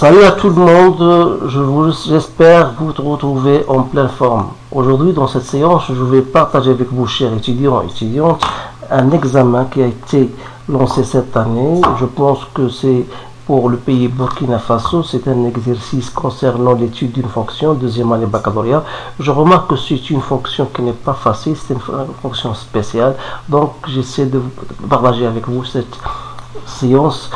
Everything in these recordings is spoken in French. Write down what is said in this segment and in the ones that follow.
Salut à tout le monde, j'espère vous retrouver en pleine forme. Aujourd'hui, dans cette séance, je vais partager avec vous, chers étudiants et étudiantes, un examen qui a été lancé cette année. Je pense que c'est pour le pays Burkina Faso. C'est un exercice concernant l'étude d'une fonction, deuxième année baccalauréat. Je remarque que c'est une fonction qui n'est pas facile, c'est une fonction spéciale. Donc, j'essaie de vous partager avec vous cette séance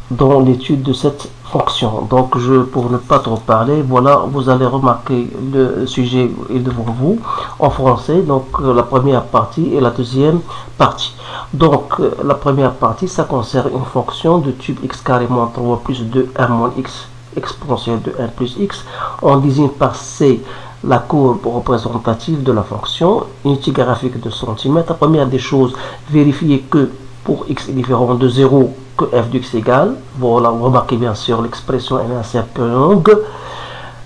dans l'étude de cette fonction. Donc pour ne pas trop parler, voilà, vous allez remarquer le sujet est devant vous en français, donc la première partie et la deuxième partie. Donc la première partie, ça concerne une fonction de type x carré moins 3 plus 2 1 moins x exponentielle de 1 plus x. On désigne par C la courbe représentative de la fonction, unité graphique de centimètres. La première des choses, vérifier que pour x est différent de 0, que f de x égale. Voilà, vous remarquez bien sûr l'expression est assez peu longue.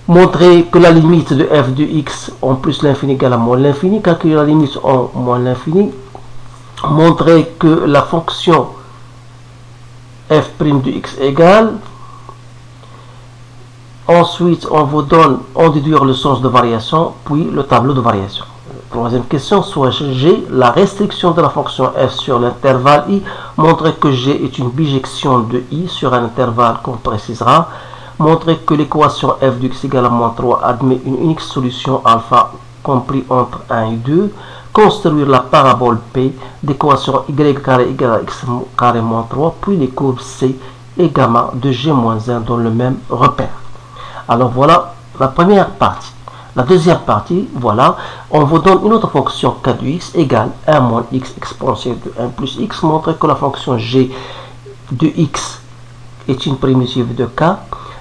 Montrer que la limite de f de x en plus l'infini égale à moins l'infini. Calculer la limite en moins l'infini. Montrer que la fonction f' de x égale. Ensuite, on vous donne, on déduire le sens de variation, puis le tableau de variation. Troisième question, soit G, la restriction de la fonction f sur l'intervalle i, montrer que G est une bijection de i sur un intervalle qu'on précisera, montrer que l'équation f de x égale à moins 3 admet une unique solution alpha compris entre 1 et 2, construire la parabole P d'équation y carré égale à x carré moins 3, puis les courbes C et gamma de G moins 1 dans le même repère. Alors voilà la première partie. La deuxième partie, voilà, on vous donne une autre fonction k de x égale 1 moins x exponentielle de 1 plus x, montrer que la fonction g de x est une primitive de k,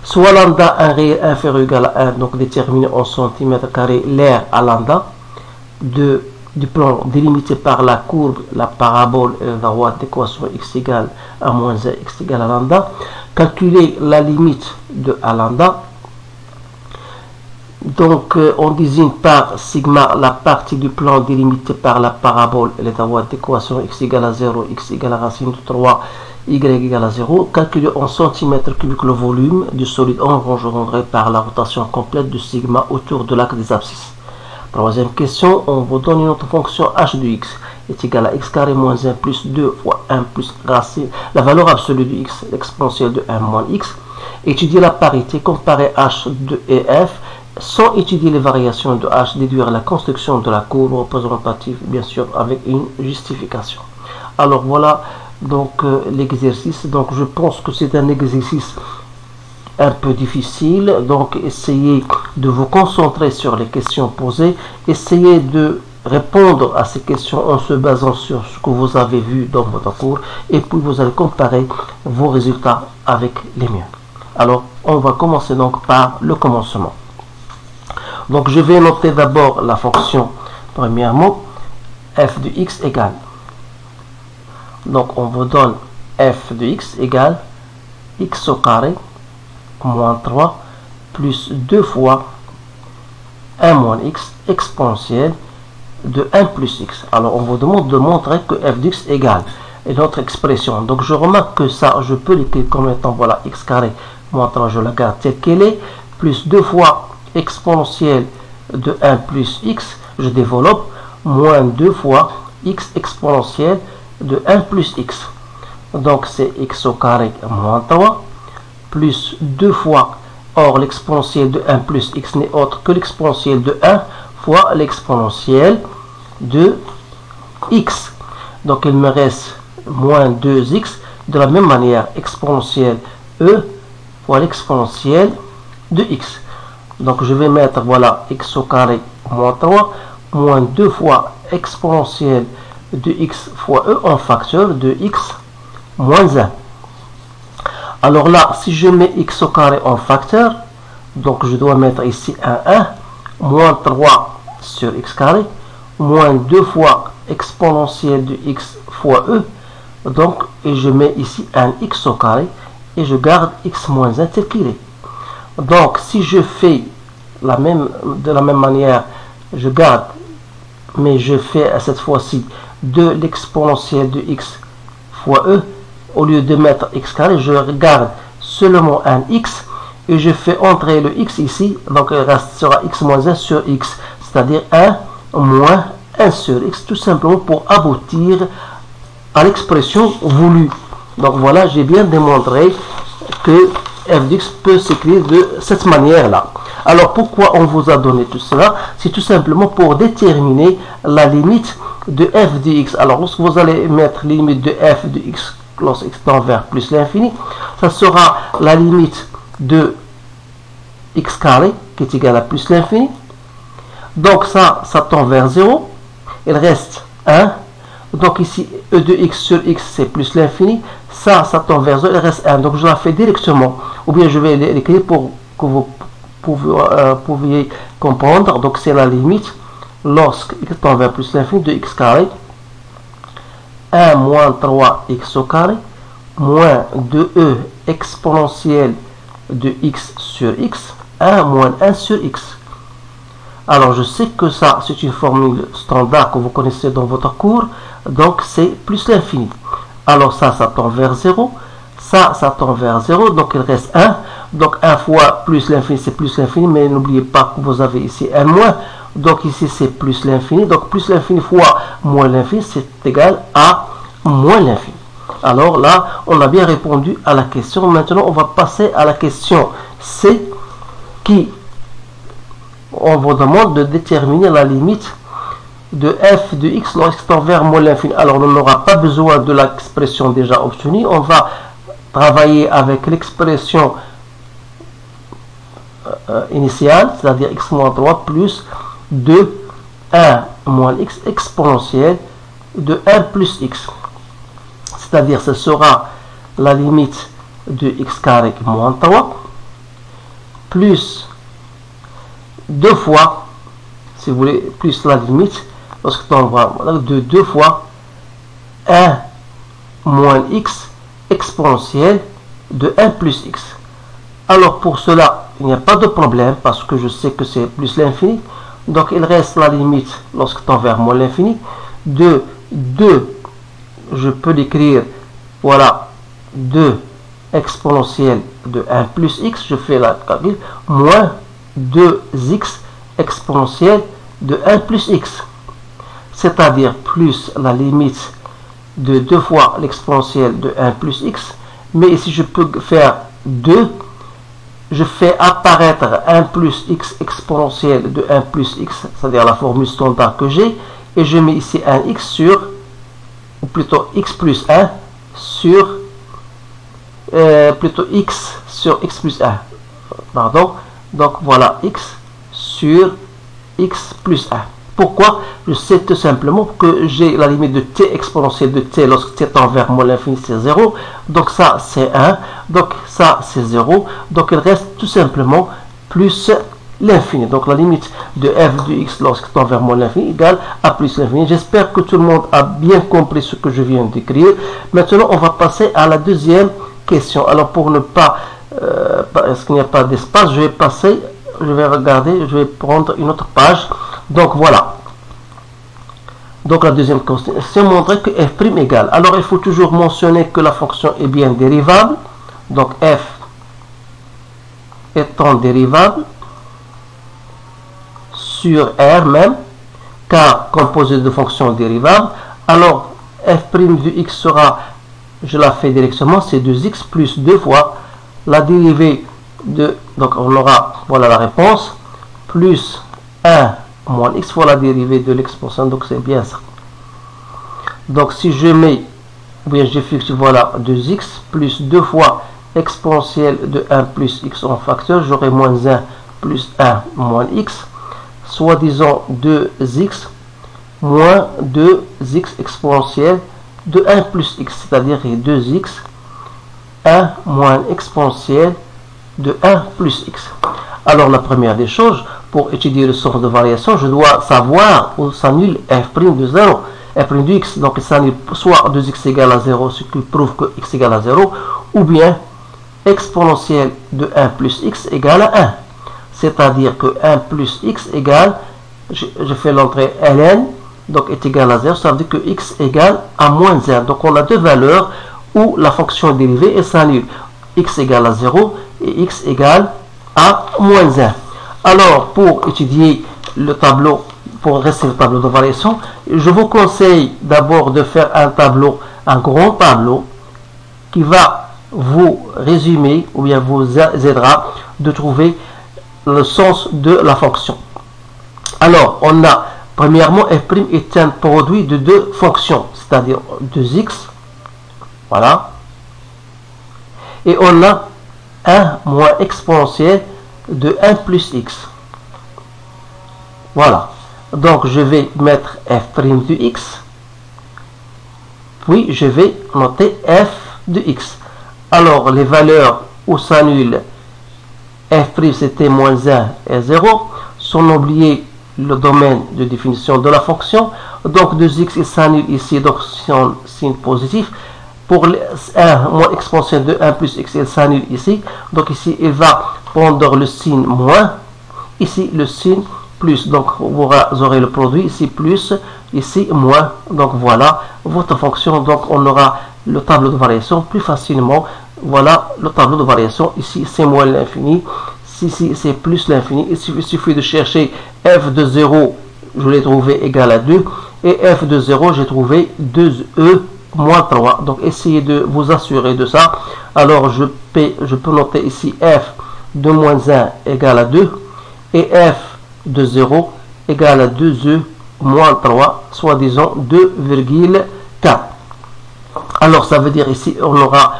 soit lambda un réel inférieur ou égal à 1, donc déterminé en centimètres carrés l'aire à lambda du plan délimité par la courbe, la parabole et la droite d'équation x égale à moins 1, x égale à lambda, calculer la limite de à lambda. Donc, on désigne par sigma la partie du plan délimitée par la parabole et les droites d'équation x égale à 0, x égale à racine de 3, y égale à 0. Calculer en centimètres cubiques le volume du solide engendré par la rotation complète de sigma autour de l'axe des abscisses. Troisième question, on vous donne une autre fonction h de x est égale à x carré moins 1 plus 2 fois 1 plus racine, la valeur absolue de x, l'exponentielle de 1 moins x. Étudier la parité, comparer h de et f, sans étudier les variations de h, déduire la construction de la courbe représentative, bien sûr, avec une justification. Alors voilà donc l'exercice. Donc je pense que c'est un exercice un peu difficile. Donc essayez de vous concentrer sur les questions posées. Essayez de répondre à ces questions en se basant sur ce que vous avez vu dans votre cours. Et puis vous allez comparer vos résultats avec les miens. Alors on va commencer donc par le commencement. Donc je vais noter d'abord la fonction, premièrement, f de x égale. Donc on vous donne f de x égale x au carré moins 3 plus 2 fois 1 moins x exponentielle de 1 plus x. Alors on vous demande de montrer que f de x égale notre expression. Donc je remarque que ça, je peux l'écrire comme étant, voilà, x carré moins 3, je la garde telle qu'elle est, plus 2 fois exponentielle de 1 plus x, je développe, moins 2 fois x exponentielle de 1 plus x. Donc c'est x au carré moins 3, plus 2 fois, or l'exponentielle de 1 plus x n'est autre que l'exponentielle de 1 fois l'exponentielle de x. Donc il me reste moins 2x, de la même manière, exponentielle e fois l'exponentielle de x. Donc je vais mettre, voilà, x au carré moins 3, moins 2 fois exponentielle de x fois e en facteur de x moins 1. Alors là, si je mets x au carré en facteur, donc je dois mettre ici un 1, moins 3 sur x carré, moins 2 fois exponentielle de x fois e, donc, et je mets ici un x au carré, et je garde x moins 1 tel qu'il est. Donc, si je fais de la même manière, je garde, mais je fais à cette fois-ci de l'exponentielle de x fois e, au lieu de mettre x carré, je garde seulement un x et je fais entrer le x ici, donc il restera x moins 1 sur x, c'est-à-dire 1 moins 1 sur x, tout simplement pour aboutir à l'expression voulue. Donc voilà, j'ai bien démontré que f de x peut s'écrire de cette manière-là. Alors pourquoi on vous a donné tout cela? C'est tout simplement pour déterminer la limite de f de x. Alors lorsque vous allez mettre la limite de f de x lorsque x tend vers plus l'infini, ça sera la limite de x carré qui est égal à plus l'infini. Donc ça tend vers 0. Il reste 1. Donc ici, e de x sur x, c'est plus l'infini. Ça tend vers 0, il reste 1. Donc je la fais directement. Ou bien je vais l'écrire pour que vous pouviez comprendre. Donc c'est la limite lorsque x tend vers plus l'infini de x carré. 1 moins 3x au carré moins 2e exponentielle de x sur x. 1 moins 1 sur x. Alors je sais que ça c'est une formule standard que vous connaissez dans votre cours, donc c'est plus l'infini. Alors ça tend vers 0, ça tend vers 0, donc il reste 1. Donc 1 fois plus l'infini c'est plus l'infini, mais n'oubliez pas que vous avez ici un moins, donc ici c'est plus l'infini, donc plus l'infini fois moins l'infini c'est égal à moins l'infini. Alors là on a bien répondu à la question. Maintenant on va passer à la question C qui on vous demande de déterminer la limite de f de x lorsqu'il tend vers moins l'infini. Alors on n'aura pas besoin de l'expression déjà obtenue, on va travailler avec l'expression initiale, c'est-à-dire x moins 3 plus 2 1 moins x exponentielle de 1 plus x, c'est-à-dire ce sera la limite de x carré moins 3 plus 2 fois, si vous voulez, plus la limite lorsque on va de 2 fois 1 moins x exponentielle de 1 plus x. Alors pour cela il n'y a pas de problème parce que je sais que c'est plus l'infini, donc il reste la limite lorsque tend vers moins l'infini de 2, je peux l'écrire, voilà, 2 exponentielle de 1 plus x, je fais la calcul, moins 2x exponentielle de 1 plus x, c'est-à-dire plus la limite de 2 fois l'exponentielle de 1 plus x, mais ici je peux faire 2, je fais apparaître 1 plus x exponentielle de 1 plus x, c'est-à-dire la formule standard que j'ai, et je mets ici un x sur, ou plutôt x plus 1 sur, plutôt x sur x plus 1, pardon. Donc voilà x sur x plus 1. Pourquoi? Je sais tout simplement que j'ai la limite de t exponentielle de t lorsque t tend vers moins l'infini c'est 0. Donc ça c'est 1. Donc ça c'est 0. Donc il reste tout simplement plus l'infini. Donc la limite de f de x lorsque tend vers moins l'infini égale à plus l'infini. J'espère que tout le monde a bien compris ce que je viens d'écrire. Maintenant on va passer à la deuxième question. Alors pour ne pas est-ce qu'il n'y a pas d'espace, je vais passer, je vais regarder, je vais prendre une autre page. Donc voilà, donc la deuxième question, c'est montrer que f' égale, alors il faut toujours mentionner que la fonction est bien dérivable, donc f étant dérivable sur R même, car composé de fonctions dérivables, alors f' de x sera, je la fais directement, c'est 2x plus 2 fois la dérivée de, donc on aura, voilà la réponse, plus 1 moins x fois la dérivée de l'exponentielle, donc c'est bien ça. Donc si je mets, ou bien je fixe, voilà 2x plus 2 fois exponentielle de 1 plus x en facteur, j'aurai moins 1 plus 1 moins x, soit disant 2x moins 2x exponentielle de 1 plus x, c'est-à-dire 2x 1 moins exponentielle de 1 plus x. Alors la première des choses, pour étudier le sens de variation, je dois savoir où s'annule f' de 0, f' de x, donc il s'annule soit 2x égale à 0, ce qui prouve que x égale à 0, ou bien exponentielle de 1 plus x égale à 1. C'est-à-dire que 1 plus x égale, je fais l'entrée ln, donc est égal à 0, ça veut dire que x égale à moins 1. Donc on a deux valeurs où la fonction est dérivée et s'annule. X égale à 0 et x égale à moins 1. Alors, pour étudier le tableau, pour rester le tableau de variation, je vous conseille d'abord de faire un tableau, un grand tableau, qui va vous résumer ou bien vous aidera de trouver le sens de la fonction. Alors, on a premièrement f' est un produit de deux fonctions, c'est-à-dire 2x, voilà, et on a 1 moins exponentielle de 1 plus x. Voilà. Donc, je vais mettre f' de x, puis je vais noter f de x. Alors, les valeurs où s'annulent f' c'était moins 1 et 0, sont oubliés le domaine de définition de la fonction. Donc, 2x il s'annule ici, donc c'est un signe positif. Pour 1 moins exponentielle de 1 plus x, il s'annule ici. Donc, ici, il va prendre le signe moins, ici le signe plus. Donc, vous aurez le produit ici plus, ici moins. Donc, voilà votre fonction. Donc, on aura le tableau de variation plus facilement. Voilà le tableau de variation. Ici, c'est moins l'infini. Ici, c'est plus l'infini. Il suffit de chercher f de 0, je l'ai trouvé égal à 2. Et f de 0, j'ai trouvé 2e moins 3. Donc, essayez de vous assurer de ça. Alors, je peux noter ici f de moins 1 égale à 2. Et f de 0 égale à 2e moins 3, soit disons 2,4. Alors, ça veut dire ici, on aura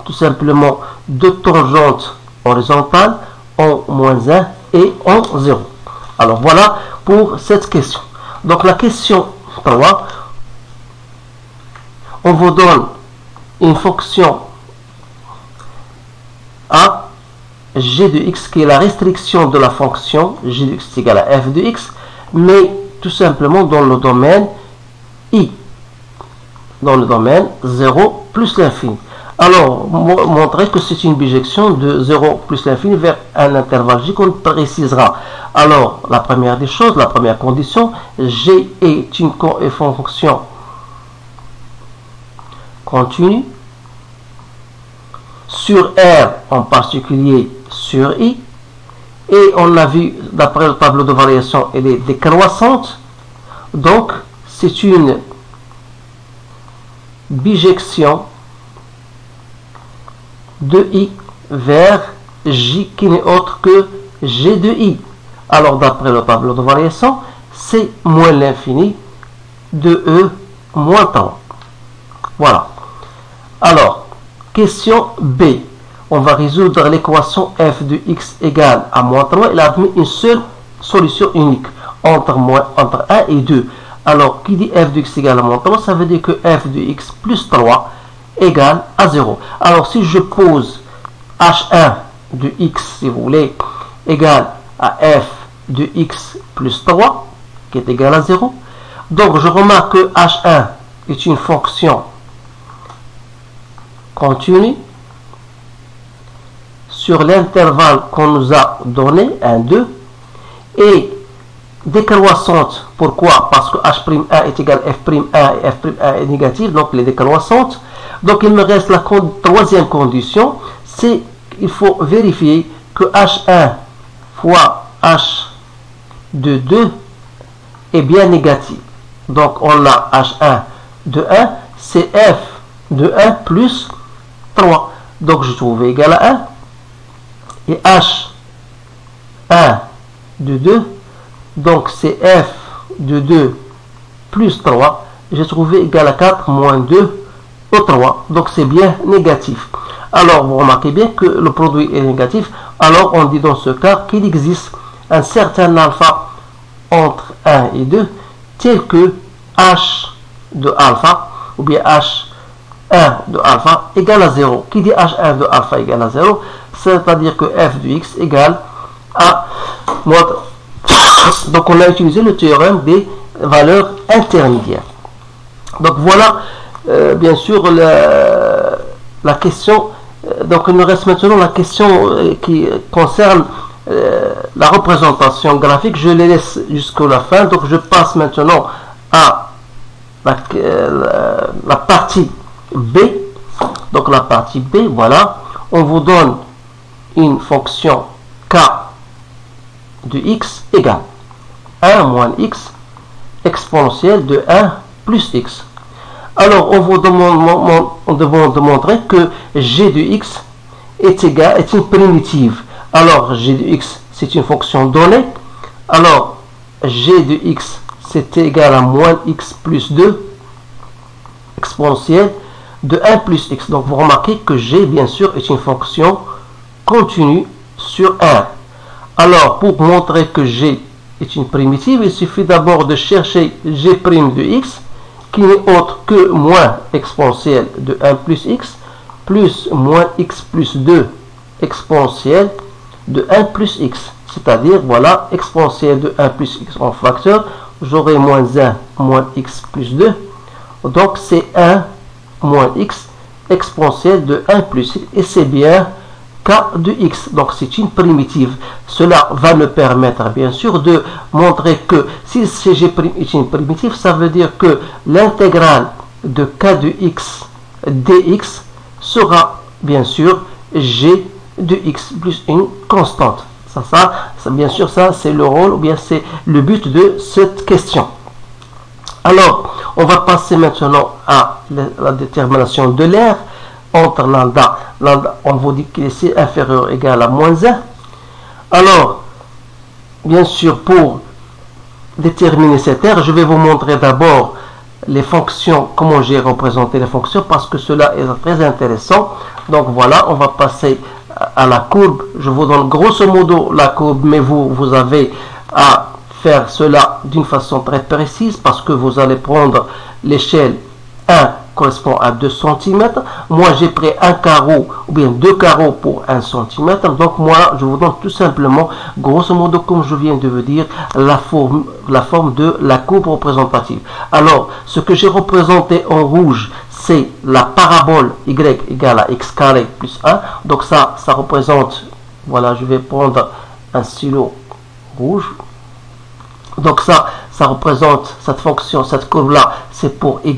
tout simplement deux tangentes horizontales en moins 1 et en 0. Alors, voilà pour cette question. Donc, la question 3, on vous donne une fonction a g de x qui est la restriction de la fonction g de x est égal à f de x, mais tout simplement dans le domaine i, dans le domaine 0 plus l'infini. Alors, montrer que c'est une bijection de 0 plus l'infini vers un intervalle j qu'on précisera. Alors, la première des choses, la première condition, g est une fonction continue sur R, en particulier sur I, et on a vu, d'après le tableau de variation, elle est décroissante, donc c'est une bijection de I vers J qui n'est autre que G de I. Alors, d'après le tableau de variation, c'est moins l'infini de E moins 3. Voilà. Alors, question B. On va résoudre l'équation f de x égale à moins 3. Il a admis une seule solution unique entre 1 et 2. Alors, qui dit f de x égale à moins 3, ça veut dire que f de x plus 3 égale à 0. Alors, si je pose h1 de x, si vous voulez, égale à f de x plus 3, qui est égal à 0, donc je remarque que h1 est une fonction continue sur l'intervalle qu'on nous a donné, 1, 2, et décroissante. Pourquoi? Parce que h'1 est égal à f'1 et f'1 est négatif, donc elle est décroissante. Donc il me reste la troisième condition, c'est qu'il faut vérifier que h1 fois h de 2 est bien négatif. Donc on a h1 de 1, c'est f de 1 plus 3. Donc je trouve égal à 1. Et h1 de 2, donc c'est f de 2 plus 3. J'ai trouvé égal à 4 moins 2 au 3. Donc c'est bien négatif. Alors vous remarquez bien que le produit est négatif. Alors on dit dans ce cas qu'il existe un certain alpha entre 1 et 2, tel que h de alpha, ou bien h1 de alpha égale à 0. Qui dit h1 de alpha égale à 0, c'est-à-dire que f de x égale à moins 3. Donc on a utilisé le théorème des valeurs intermédiaires. Donc voilà, bien sûr, la question. Donc il nous reste maintenant la question qui concerne la représentation graphique. Je les laisse jusqu'à la fin. Donc je passe maintenant à la partie B. Donc la partie B, voilà. On vous donne une fonction k de x égale 1 moins x exponentielle de 1 plus x. Alors, on demande de montrer que g de x est une primitive. Alors, g de x, c'est une fonction donnée. Alors, g de x, c'est égal à moins x plus 2 exponentielle de 1 plus x. Donc, vous remarquez que g, bien sûr, est une fonction continue sur 1. Alors, pour montrer que g est une primitive, il suffit d'abord de chercher g' de x, qui n'est autre que moins exponentielle de 1 plus x, plus moins x plus 2 exponentielle de 1 plus x. C'est-à-dire, voilà, exponentielle de 1 plus x en facteur, j'aurai moins 1 moins x plus 2. Donc, c'est 1 moins x exponentielle de 1 plus x. Et c'est bien k de x. Donc, c'est une primitive. Cela va me permettre, bien sûr, de montrer que si g' est une primitive, ça veut dire que l'intégrale de k de x dx sera, bien sûr, g de x plus une constante. Ça, bien sûr, ça, c'est le rôle, ou bien c'est le but de cette question. Alors, on va passer maintenant à la détermination de l'air entre lambda. Lambda, on vous dit qu'il est inférieur ou égal à moins 1. Alors, bien sûr, pour déterminer cet air, je vais vous montrer d'abord les fonctions, comment j'ai représenté les fonctions, parce que cela est très intéressant. Donc voilà, on va passer à la courbe. Je vous donne grosso modo la courbe, mais vous avez à faire cela d'une façon très précise, parce que vous allez prendre l'échelle 1 correspond à 2 cm. Moi, j'ai pris un carreau ou bien 2 carreaux pour 1 cm. Donc, moi, je vous donne tout simplement, grosso modo, comme je viens de vous dire, la forme de la courbe représentative. Alors, ce que j'ai représenté en rouge, c'est la parabole y égale à x carré plus 1. Donc, ça représente, voilà, je vais prendre un stylo rouge. Donc, ça représente cette fonction, cette courbe-là, c'est pour y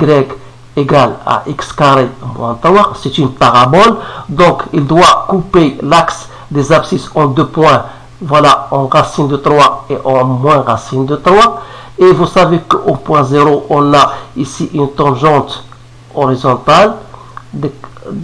égale à x carré moins 3, c'est une parabole, donc il doit couper l'axe des abscisses en 2 points, voilà, en racine de 3 et en moins racine de 3, et vous savez qu'au point 0, on a ici une tangente horizontale, de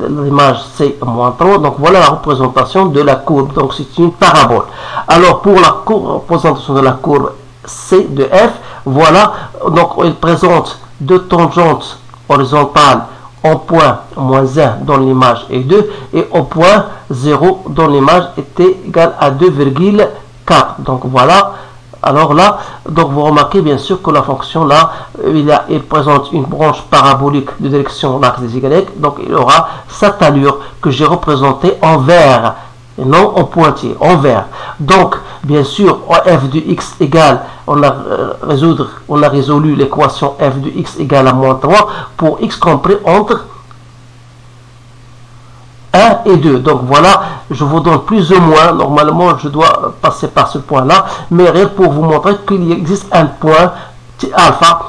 l'image c'est moins 3, donc voilà la représentation de la courbe, donc c'est une parabole. Alors pour la représentation de la courbe C de F, voilà, donc il présente deux tangentes horizontale en point moins 1 dans l'image est 2 et au point 0 dans l'image était égal à 2,4. Donc voilà. Alors là, donc vous remarquez bien sûr que la fonction là, il présente une branche parabolique de direction l'axe des Y, donc il aura cette allure que j'ai représentée en vert et non en pointillé, en vert. Donc bien sûr, f de x égale, on a résolu l'équation f de x égale à moins 3 pour x compris entre 1 et 2. Donc voilà, je vous donne plus ou moins, normalement je dois passer par ce point là, mais rien pour vous montrer qu'il existe un point alpha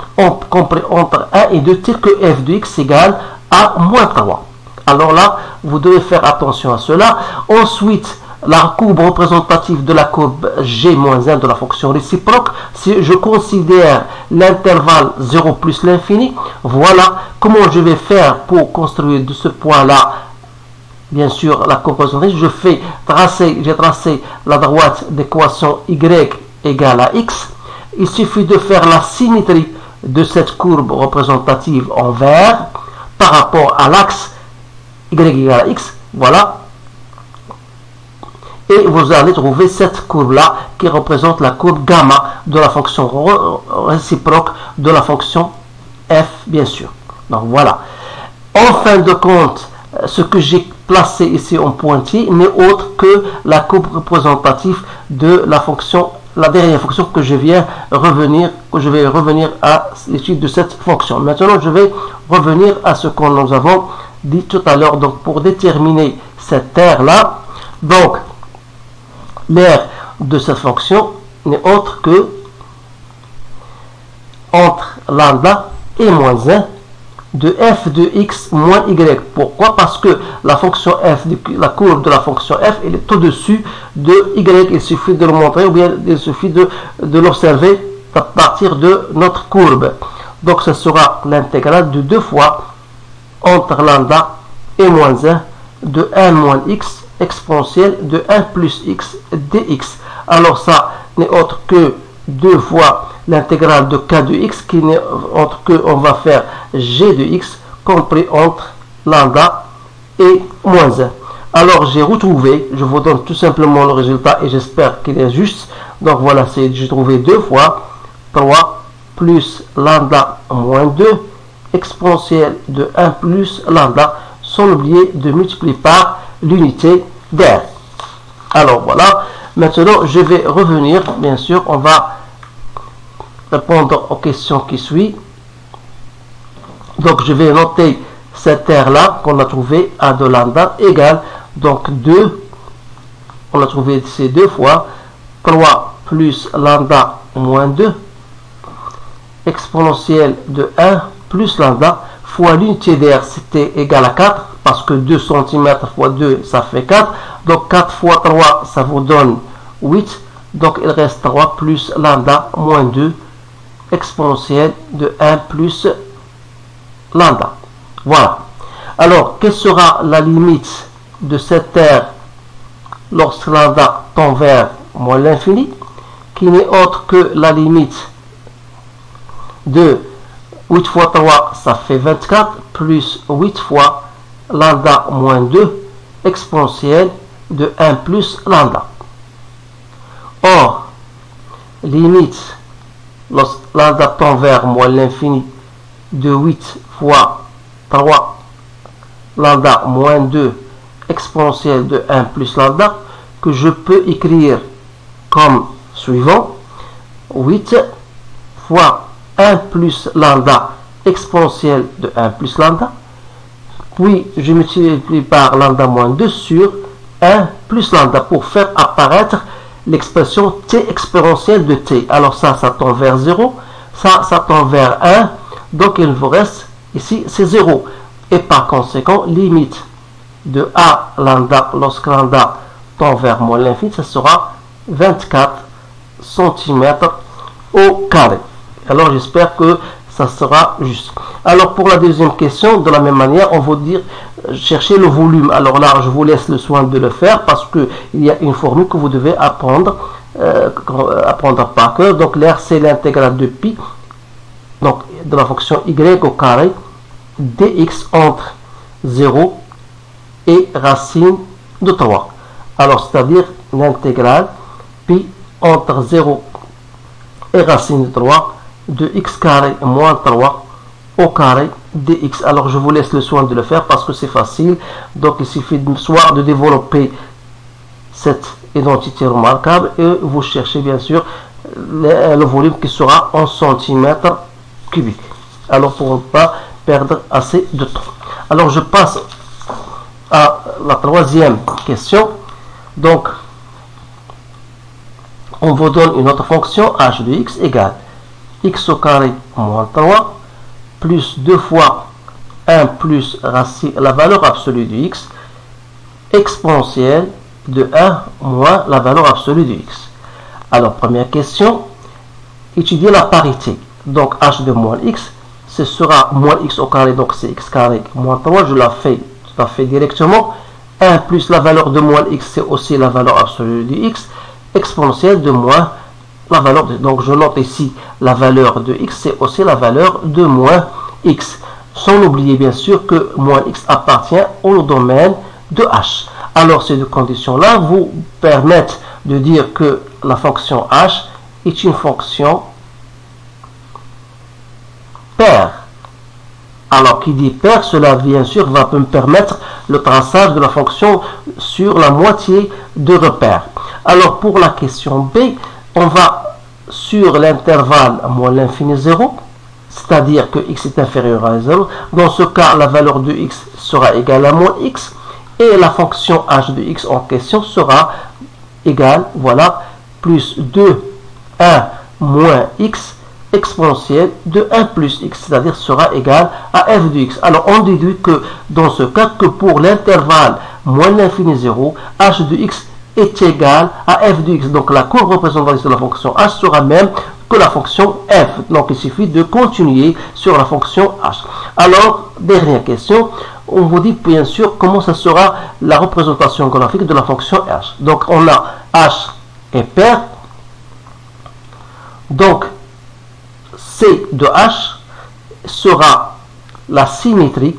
compris entre 1 et 2 tel que f de x égale à moins 3. Alors là, vous devez faire attention à cela. Ensuite, la courbe représentative de la courbe g-1 de la fonction réciproque, si je considère l'intervalle 0 plus l'infini, voilà comment je vais faire pour construire de ce point-là, bien sûr, la courbe représentative. J'ai tracé la droite d'équation y égale à x. Il suffit de faire la symétrie de cette courbe représentative en vert par rapport à l'axe y égale à x, voilà, et vous allez trouver cette courbe là qui représente la courbe gamma de la fonction réciproque de la fonction f, bien sûr. Donc voilà, en fin de compte, ce que j'ai placé ici en pointillé n'est autre que la courbe représentative de la fonction, la dernière fonction que je vais revenir à l'étude de cette fonction. Maintenant je vais revenir à ce que nous avons dit tout à l'heure. Donc pour déterminer cette aire là, donc l'aire de cette fonction n'est autre que entre lambda et moins 1, de f de x moins y. Pourquoi? Parce que la fonction f, la courbe de la fonction f, elle est au-dessus de y. Il suffit de le montrer ou bien il suffit de l'observer à partir de notre courbe. Donc ce sera l'intégrale de 2 fois entre lambda et moins 1 de 1 moins x exponentielle de 1 plus x dx. Alors ça n'est autre que 2 fois l'intégrale de k de x qui n'est autre que on va faire g de x compris entre lambda et moins 1. Alors j'ai retrouvé, je vous donne tout simplement le résultat et j'espère qu'il est juste. Donc voilà, j'ai trouvé 2 fois 3 plus lambda moins 2 exponentielle de 1 plus lambda, sans oublier de multiplier par l'unité d'air. Alors voilà, maintenant je vais revenir, bien sûr, on va répondre aux questions qui suivent. Donc je vais noter cette aire là qu'on a trouvé à de lambda égale, donc 2, on a trouvé ces 2 fois 3 plus lambda moins 2 exponentielle de 1 plus lambda fois l'unité d'air, c'était égal à 4 parce que 2 cm fois 2 ça fait 4, donc 4 fois 3 ça vous donne 8, donc il reste 3 plus lambda moins 2 exponentielle de 1 plus lambda. Voilà. Alors quelle sera la limite de cette aire lorsque lambda tend vers moins l'infini, qui n'est autre que la limite de 8 fois 3 ça fait 24 plus 8 fois lambda moins 2 exponentielle de 1 plus lambda. Or limite lorsque lambda tend vers moins l'infini de 8 fois 3 lambda moins 2 exponentielle de 1 plus lambda, que je peux écrire comme suivant: 8 fois 1 plus lambda exponentielle de 1 plus lambda, puis je multiplie par lambda moins 2 sur 1 plus lambda pour faire apparaître l'expression t exponentielle de t. Alors ça tend vers 0, ça tend vers 1, donc il vous reste ici c'est 0. Et par conséquent, limite de a lambda lorsque lambda tend vers moins l'infini, ça sera 24 cm au carré. Alors j'espère que ça sera juste. Alors pour la deuxième question, de la même manière, on va dire chercher le volume. Alors là, je vous laisse le soin de le faire parce que il y a une formule que vous devez apprendre par cœur. Donc l'air, c'est l'intégrale de pi, donc de la fonction y au carré dx entre 0 et racine de 3. Alors c'est-à-dire l'intégrale pi entre 0 et racine de 3 de x carré moins 3 au carré dx. Alors je vous laisse le soin de le faire parce que c'est facile. Donc il suffit soit de développer cette identité remarquable et vous cherchez bien sûr le volume qui sera en centimètres cubiques. Alors pour ne pas perdre assez de temps. Alors je passe à la troisième question. Donc on vous donne une autre fonction h de x égale x au carré moins 3 plus 2 fois 1 plus racine, la valeur absolue de x exponentielle de 1 moins la valeur absolue de x. Alors première question, étudier la parité. Donc h de moins x, ce sera moins x au carré, donc c'est x carré moins 3, je la fais tout à fait directement. 1 plus la valeur de moins x, c'est aussi la valeur absolue de x, exponentielle de moins la valeur de, donc je note ici la valeur de x, c'est aussi la valeur de moins x, sans oublier bien sûr que moins x appartient au domaine de h. Alors ces deux conditions là vous permettent de dire que la fonction h est une fonction paire. Alors qui dit paire, cela bien sûr va me permettre le traçage de la fonction sur la moitié de repère. Alors pour la question B, on va sur l'intervalle moins l'infini 0, c'est-à-dire que x est inférieur à 0. Dans ce cas, la valeur de x sera égale à moins x et la fonction h de x en question sera égale, voilà, plus 2, 1 moins x exponentielle de 1 plus x, c'est-à-dire sera égal à f de x. Alors on déduit que dans ce cas, que pour l'intervalle moins l'infini 0, h de x est égal à f de x. Donc la courbe représentative de la fonction h sera même que la fonction f. Donc il suffit de continuer sur la fonction h. Alors, dernière question, on vous dit bien sûr comment ça sera la représentation graphique de la fonction h. Donc on a h est paire. Donc C de h sera la symétrie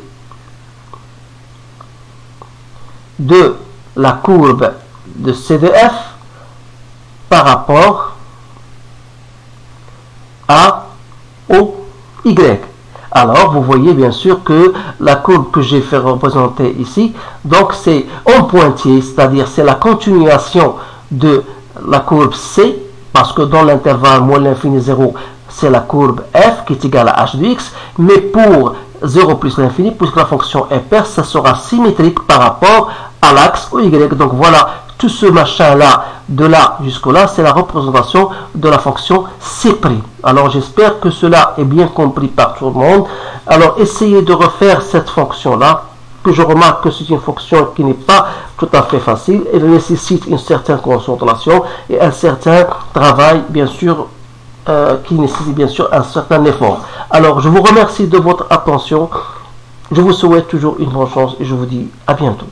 de la courbe de C de f par rapport à au y. Alors vous voyez bien sûr que la courbe que j'ai fait représenter ici, donc c'est en pointillé, c'est-à-dire c'est la continuation de la courbe C, parce que dans l'intervalle moins l'infini 0, c'est la courbe f qui est égale à h de x, mais pour 0 plus l'infini, puisque la fonction est paire, ça sera symétrique par rapport à l'axe y. Donc voilà, tout ce machin-là, de là jusqu'au là, c'est la représentation de la fonction C'. Alors j'espère que cela est bien compris par tout le monde. Alors essayez de refaire cette fonction-là, que je remarque que c'est une fonction qui n'est pas tout à fait facile. Elle nécessite une certaine concentration et un certain travail, bien sûr, qui nécessite bien sûr un certain effort. Alors je vous remercie de votre attention. Je vous souhaite toujours une bonne chance et je vous dis à bientôt.